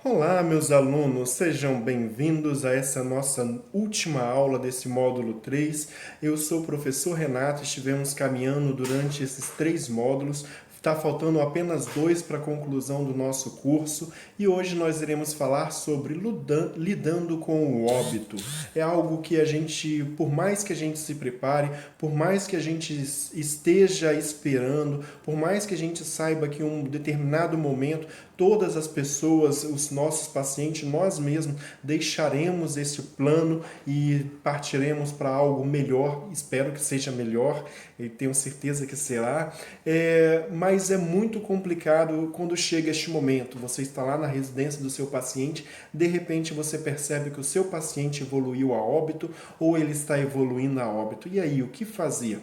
Olá, meus alunos, sejam bem-vindos a essa nossa última aula desse módulo 3. Eu sou o professor Renato, estivemos caminhando durante esses 3 módulos, está faltando apenas 2 para a conclusão do nosso curso e hoje nós iremos falar sobre lidando com o óbito. É algo que a gente, por mais que a gente se prepare, por mais que a gente esteja esperando, por mais que a gente saiba que em um determinado momento todas as pessoas, os nossos pacientes, nós mesmos deixaremos esse plano e partiremos para algo melhor. Espero que seja melhor e tenho certeza que será. Mas é muito complicado quando chega este momento. Você está lá na residência do seu paciente, de repente você percebe que o seu paciente evoluiu a óbito ou ele está evoluindo a óbito. E aí, o que fazer?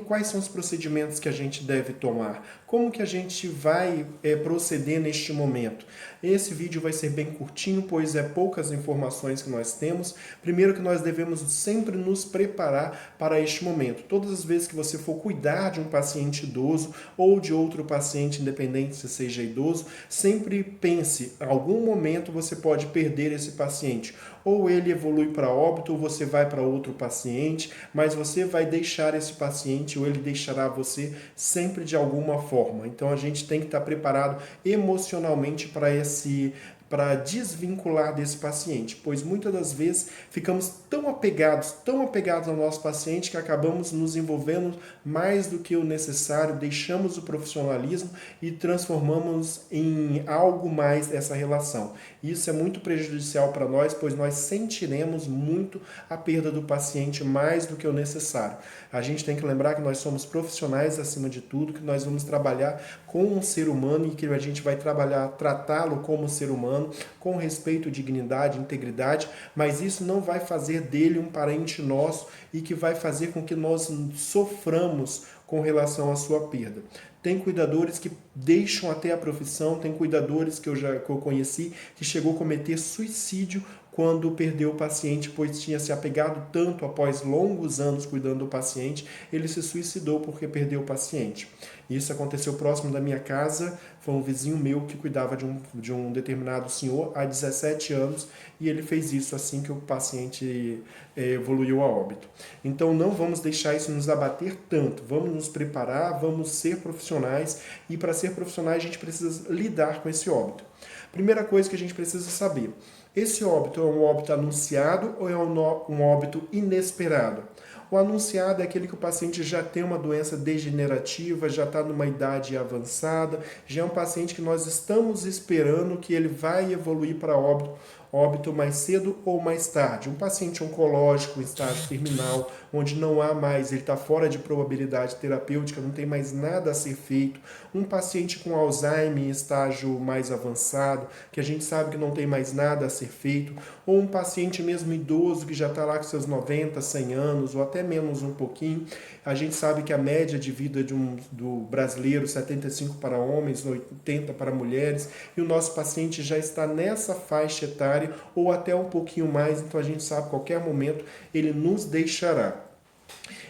Quais são os procedimentos que a gente deve tomar? Como que a gente vai proceder neste momento? Esse vídeo vai ser bem curtinho, pois é poucas informações que nós temos. Primeiro que nós devemos sempre nos preparar para este momento. Todas as vezes que você for cuidar de um paciente idoso ou de outro paciente, independente se seja idoso, sempre pense, em algum momento você pode perder esse paciente. Ou ele evolui para óbito, ou você vai para outro paciente, mas você vai deixar esse paciente ou ele deixará você sempre de alguma forma. Então a gente tem que estar preparado emocionalmente para desvincular desse paciente, pois muitas das vezes ficamos tão apegados ao nosso paciente que acabamos nos envolvendo mais do que o necessário, deixamos o profissionalismo e transformamos em algo mais essa relação. Isso é muito prejudicial para nós, pois nós sentiremos muito a perda do paciente mais do que o necessário. A gente tem que lembrar que nós somos profissionais acima de tudo, que nós vamos trabalhar com um ser humano e que a gente vai tratá-lo como ser humano, com respeito, dignidade, integridade, mas isso não vai fazer dele um parente nosso e que vai fazer com que nós soframos com relação à sua perda. Tem cuidadores que deixam até a profissão, tem cuidadores que eu conheci que chegou a cometer suicídio quando perdeu o paciente, pois tinha se apegado tanto após longos anos cuidando do paciente, ele se suicidou porque perdeu o paciente. Isso aconteceu próximo da minha casa, foi um vizinho meu que cuidava de um determinado senhor há 17 anos e ele fez isso assim que o paciente evoluiu a óbito. Então não vamos deixar isso nos abater tanto, vamos nos preparar, vamos ser profissionais e para ser profissionais a gente precisa lidar com esse óbito. Primeira coisa que a gente precisa saber, esse óbito é um óbito anunciado ou é um óbito inesperado? O anunciado é aquele que o paciente já tem uma doença degenerativa, já está numa idade avançada, já é um paciente que nós estamos esperando que ele vai evoluir para óbito mais cedo ou mais tarde. Um paciente oncológico em estágio terminal, onde não há mais, ele está fora de probabilidade terapêutica, não tem mais nada a ser feito. Um paciente com Alzheimer em estágio mais avançado, que a gente sabe que não tem mais nada a ser feito. Ou um paciente mesmo idoso, que já está lá com seus 90, 100 anos, ou até menos um pouquinho. A gente sabe que a média de vida do brasileiro, 75 para homens, 80 para mulheres, e o nosso paciente já está nessa faixa etária, ou até um pouquinho mais, então a gente sabe que a qualquer momento ele nos deixará.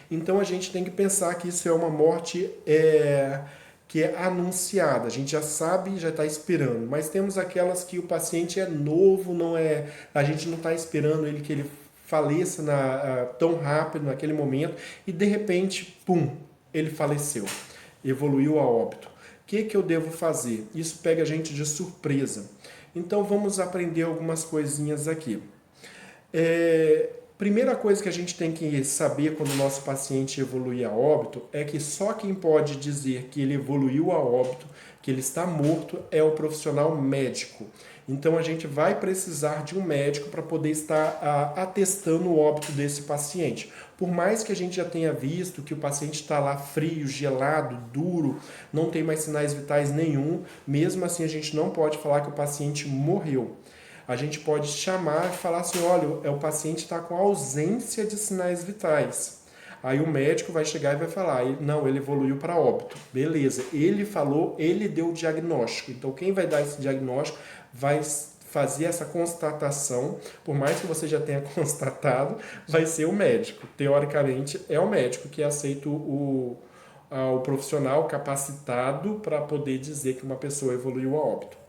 Então a gente tem que pensar que isso é uma morte que é anunciada, a gente já sabe, já está esperando, mas temos aquelas que o paciente é novo, a gente não está esperando que ele faleça tão rápido naquele momento e de repente, pum, ele faleceu, evoluiu a óbito. O que eu devo fazer? Isso pega a gente de surpresa. Então vamos aprender algumas coisinhas aqui. Primeira coisa que a gente tem que saber quando o nosso paciente evolui a óbito é que só quem pode dizer que ele evoluiu a óbito, que ele está morto, é o profissional médico. Então a gente vai precisar de um médico para poder estar atestando o óbito desse paciente. Por mais que a gente já tenha visto que o paciente está lá frio, gelado, duro, não tem mais sinais vitais nenhum, mesmo assim a gente não pode falar que o paciente morreu. A gente pode chamar e falar assim, olha, o paciente está com ausência de sinais vitais. Aí o médico vai chegar e vai falar, não, ele evoluiu para óbito. Beleza, ele falou, ele deu o diagnóstico. Então quem vai dar esse diagnóstico vai fazer essa constatação, por mais que você já tenha constatado, vai ser o médico. Teoricamente, é o médico que aceita o profissional capacitado para poder dizer que uma pessoa evoluiu a óbito.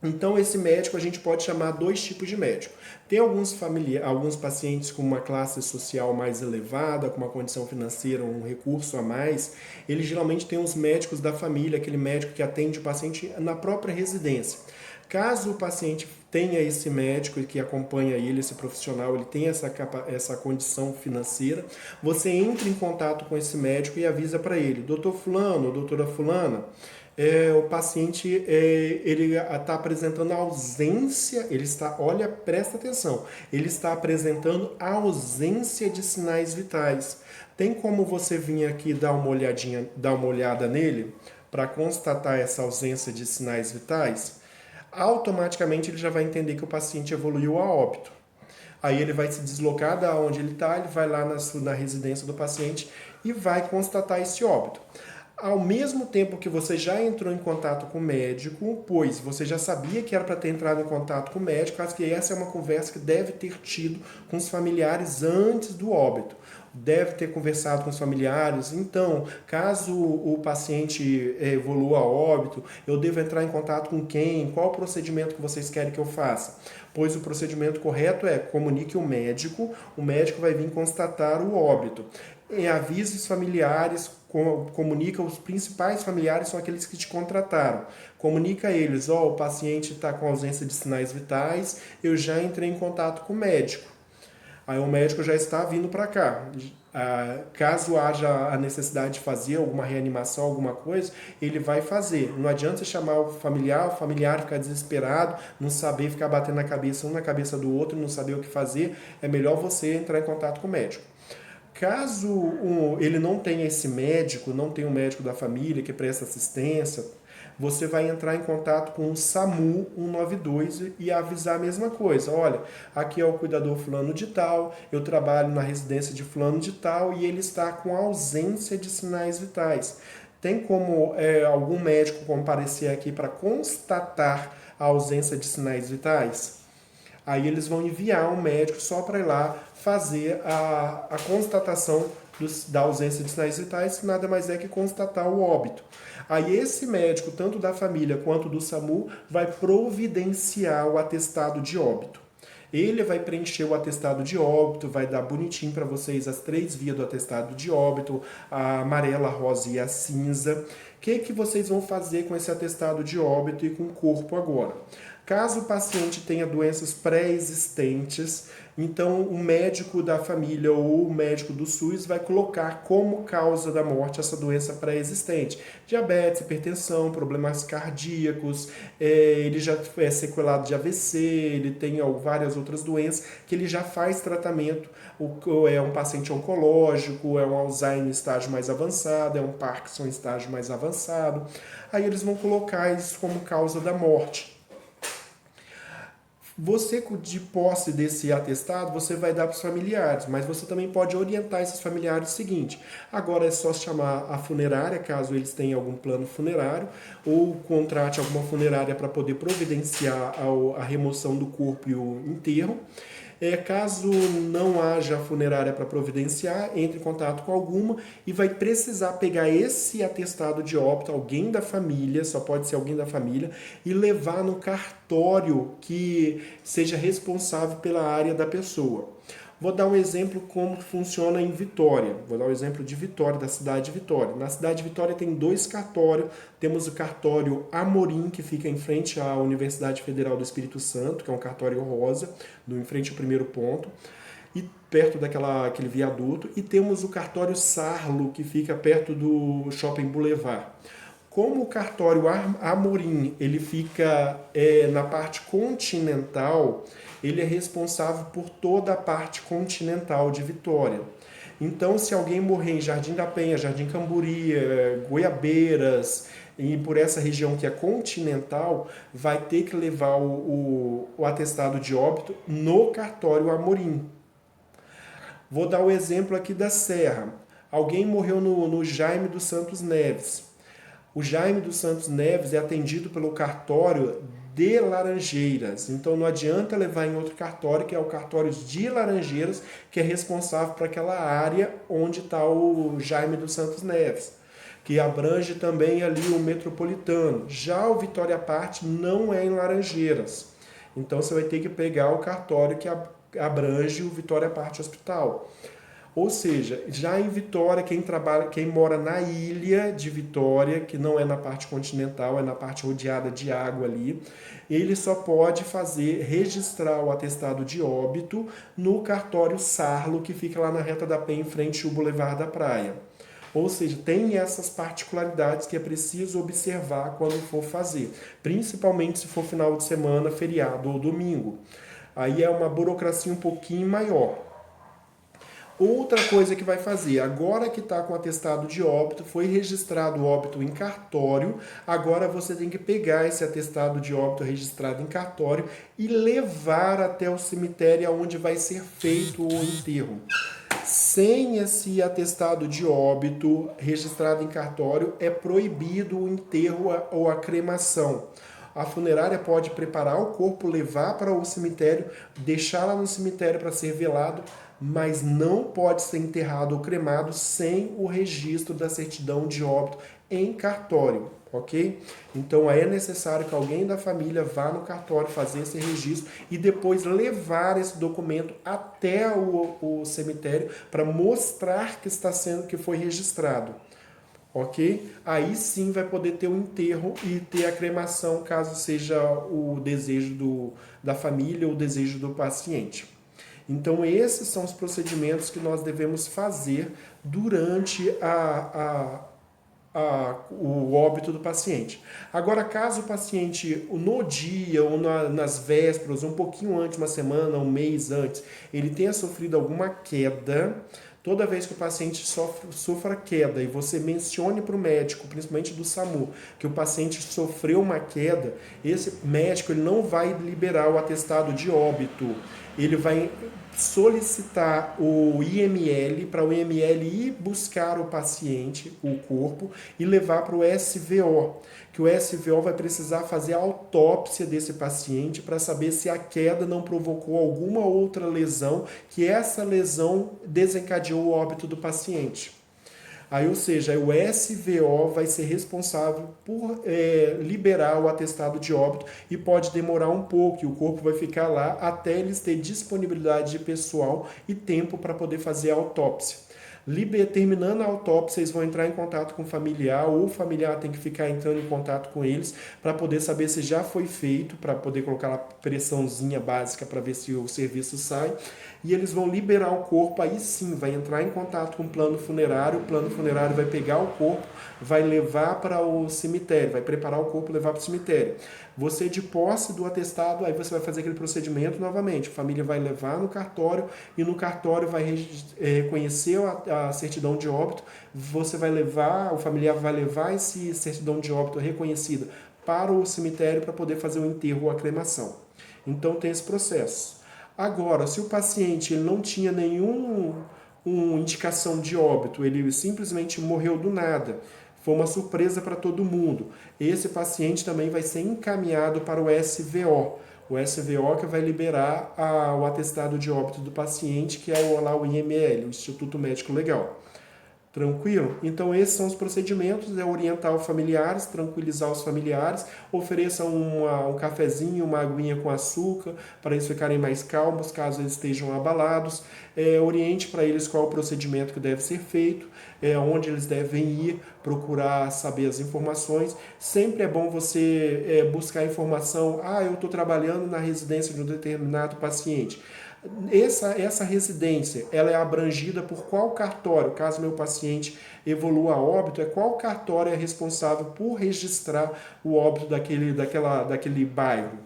Então, esse médico a gente pode chamar dois tipos de médico. Tem alguns pacientes com uma classe social mais elevada, com uma condição financeira, um recurso a mais, eles geralmente têm os médicos da família, aquele médico que atende o paciente na própria residência. Caso o paciente tenha esse médico que acompanha ele, esse profissional, ele tem essa condição financeira, você entra em contato com esse médico e avisa para ele, doutor fulano, doutora fulana, o paciente ele está apresentando ausência, olha, presta atenção, ele está apresentando ausência de sinais vitais. Tem como você vir aqui dar uma olhada nele para constatar essa ausência de sinais vitais? Automaticamente ele já vai entender que o paciente evoluiu a óbito. Aí ele vai se deslocar da onde ele está, ele vai lá na residência do paciente e vai constatar esse óbito. Ao mesmo tempo que você já entrou em contato com o médico, pois você já sabia que era para ter entrado em contato com o médico, acho que essa é uma conversa que deve ter tido com os familiares antes do óbito. Deve ter conversado com os familiares. Então, caso o paciente evolua a óbito, eu devo entrar em contato com quem? Qual o procedimento que vocês querem que eu faça? Pois o procedimento correto é comunique o médico vai vir constatar o óbito. Avise os familiares, comunica os principais familiares, são aqueles que te contrataram. Comunica a eles, o paciente está com ausência de sinais vitais, eu já entrei em contato com o médico. Aí o médico já está vindo para cá. Caso haja a necessidade de fazer alguma reanimação, alguma coisa, ele vai fazer. Não adianta você chamar o familiar ficar desesperado, não saber ficar batendo a cabeça um na cabeça do outro, não saber o que fazer. É melhor você entrar em contato com o médico. Caso ele não tenha esse médico, não tenha um médico da família que presta assistência, você vai entrar em contato com o SAMU 192 e avisar a mesma coisa. Olha, aqui é o cuidador fulano de tal, eu trabalho na residência de fulano de tal e ele está com ausência de sinais vitais. Tem como algum médico comparecer aqui para constatar a ausência de sinais vitais? Aí eles vão enviar um médico só para ir lá fazer a constatação da ausência de sinais vitais, que nada mais é que constatar o óbito. Aí esse médico, tanto da família quanto do SAMU, vai providenciar o atestado de óbito. Ele vai preencher o atestado de óbito, vai dar bonitinho para vocês as 3 vias do atestado de óbito, a amarela, a rosa e a cinza. O que vocês vão fazer com esse atestado de óbito e com o corpo agora? Caso o paciente tenha doenças pré-existentes, então o médico da família ou o médico do SUS vai colocar como causa da morte essa doença pré-existente. Diabetes, hipertensão, problemas cardíacos, ele já é sequelado de AVC, ele tem várias outras doenças que ele já faz tratamento. É um paciente oncológico, é um Alzheimer em estágio mais avançado, é um Parkinson em estágio mais avançado. Aí eles vão colocar isso como causa da morte. Você, de posse desse atestado, você vai dar para os familiares, mas você também pode orientar esses familiares o seguinte: agora é só chamar a funerária, caso eles tenham algum plano funerário, ou contrate alguma funerária para poder providenciar a remoção do corpo e o enterro. Caso não haja funerária para providenciar, entre em contato com alguma e vai precisar pegar esse atestado de óbito, alguém da família, só pode ser alguém da família, e levar no cartório que seja responsável pela área da pessoa. Vou dar um exemplo como funciona em Vitória. Vou dar um exemplo de Vitória, da cidade de Vitória. Na cidade de Vitória tem 2 cartórios. Temos o cartório Amorim, que fica em frente à Universidade Federal do Espírito Santo, que é um cartório rosa, em frente ao primeiro ponto, e perto daquele viaduto. E temos o cartório Sarlo, que fica perto do Shopping Boulevard. Como o cartório Amorim ele fica na parte continental, ele é responsável por toda a parte continental de Vitória. Então, se alguém morrer em Jardim da Penha, Jardim Camburi, Goiabeiras, e por essa região que é continental, vai ter que levar o atestado de óbito no cartório Amorim. Vou dar o exemplo aqui da Serra. Alguém morreu no Jaime dos Santos Neves. O Jaime dos Santos Neves é atendido pelo cartório de Laranjeiras. Então não adianta levar em outro cartório, que é o cartório de Laranjeiras, que é responsável por aquela área onde está o Jaime dos Santos Neves. que abrange também ali o metropolitano. Já o Vitória Parte não é em Laranjeiras. Então você vai ter que pegar o cartório que abrange o Vitória Parte Hospital. Ou seja, já em Vitória, quem mora na ilha de Vitória, que não é na parte continental, é na parte rodeada de água ali, ele só pode registrar o atestado de óbito no cartório Sarlo, que fica lá na Reta da Penha, em frente ao Boulevard da Praia. Ou seja, tem essas particularidades que é preciso observar quando for fazer, principalmente se for final de semana, feriado ou domingo. Aí é uma burocracia um pouquinho maior. Outra coisa que vai fazer, agora que está com atestado de óbito, foi registrado o óbito em cartório, agora você tem que pegar esse atestado de óbito registrado em cartório e levar até o cemitério onde vai ser feito o enterro. Sem esse atestado de óbito registrado em cartório, é proibido o enterro ou a cremação. A funerária pode preparar o corpo, levar para o cemitério, deixar lá no cemitério para ser velado, mas não pode ser enterrado ou cremado sem o registro da certidão de óbito em cartório, ok? Então é necessário que alguém da família vá no cartório fazer esse registro e depois levar esse documento até o cemitério para mostrar que foi registrado. Ok? Aí sim vai poder ter o enterro e ter a cremação, caso seja o desejo da família ou o desejo do paciente. Então, esses são os procedimentos que nós devemos fazer durante o óbito do paciente. Agora, caso o paciente, no dia ou nas vésperas, um pouquinho antes, uma semana, um mês antes, ele tenha sofrido alguma queda, toda vez que o paciente sofra queda e você mencione para o médico, principalmente do SAMU, que o paciente sofreu uma queda, esse médico ele não vai liberar o atestado de óbito. Ele vai solicitar o IML, para o IML ir buscar o paciente, o corpo, e levar para o SVO, que o SVO vai precisar fazer a autópsia desse paciente para saber se a queda não provocou alguma outra lesão, que essa lesão desencadeou o óbito do paciente. Aí, ou seja, o SVO vai ser responsável por liberar o atestado de óbito e pode demorar um pouco, e o corpo vai ficar lá até eles terem disponibilidade de pessoal e tempo para poder fazer a autópsia. Terminando a autópsia, eles vão entrar em contato com o familiar, ou o familiar tem que ficar entrando em contato com eles para poder saber se já foi feito, para poder colocar a pressãozinha básica para ver se o serviço sai. E eles vão liberar o corpo, aí sim, vai entrar em contato com o plano funerário vai pegar o corpo, vai levar para o cemitério, vai preparar o corpo e levar para o cemitério. Você, de posse do atestado, aí você vai fazer aquele procedimento novamente. A família vai levar no cartório e no cartório vai reconhecer a certidão de óbito. Você vai levar, o familiar vai levar esse certidão de óbito reconhecida para o cemitério para poder fazer o enterro ou a cremação. Então tem esse processo. Agora, se o paciente ele não tinha nenhuma indicação de óbito, ele simplesmente morreu do nada, foi uma surpresa para todo mundo, esse paciente também vai ser encaminhado para o SVO. O SVO que vai liberar o atestado de óbito do paciente, que é lá o IML, o Instituto Médico Legal. Tranquilo? Então esses são os procedimentos, é orientar os familiares, tranquilizar os familiares, ofereça um cafezinho, uma aguinha com açúcar, para eles ficarem mais calmos, caso eles estejam abalados, oriente para eles qual o procedimento que deve ser feito, onde eles devem ir, procurar saber as informações. Sempre é bom você buscar informação, eu estou trabalhando na residência de um determinado paciente. Essa residência, ela é abrangida por qual cartório? Caso meu paciente evolua a óbito, qual cartório é responsável por registrar o óbito daquele bairro?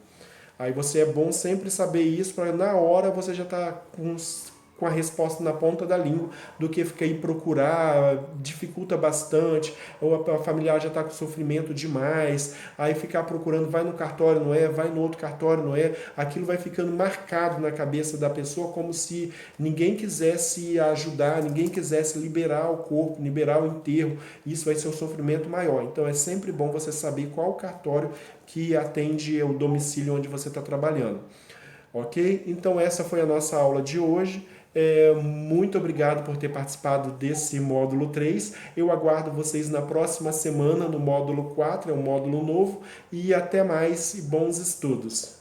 Aí é bom sempre saber isso, para na hora você já está com a resposta na ponta da língua, do que ficar aí procurar, dificulta bastante, ou a familiar já está com sofrimento demais, aí ficar procurando, vai no cartório, não é, vai no outro cartório, não é, aquilo vai ficando marcado na cabeça da pessoa, como se ninguém quisesse ajudar, ninguém quisesse liberar o corpo, liberar o enterro, isso vai ser um sofrimento maior. Então é sempre bom você saber qual cartório que atende o domicílio onde você está trabalhando. Ok? Então essa foi a nossa aula de hoje. Muito obrigado por ter participado desse módulo 3. Eu aguardo vocês na próxima semana no módulo 4, é um módulo novo, e até mais e bons estudos.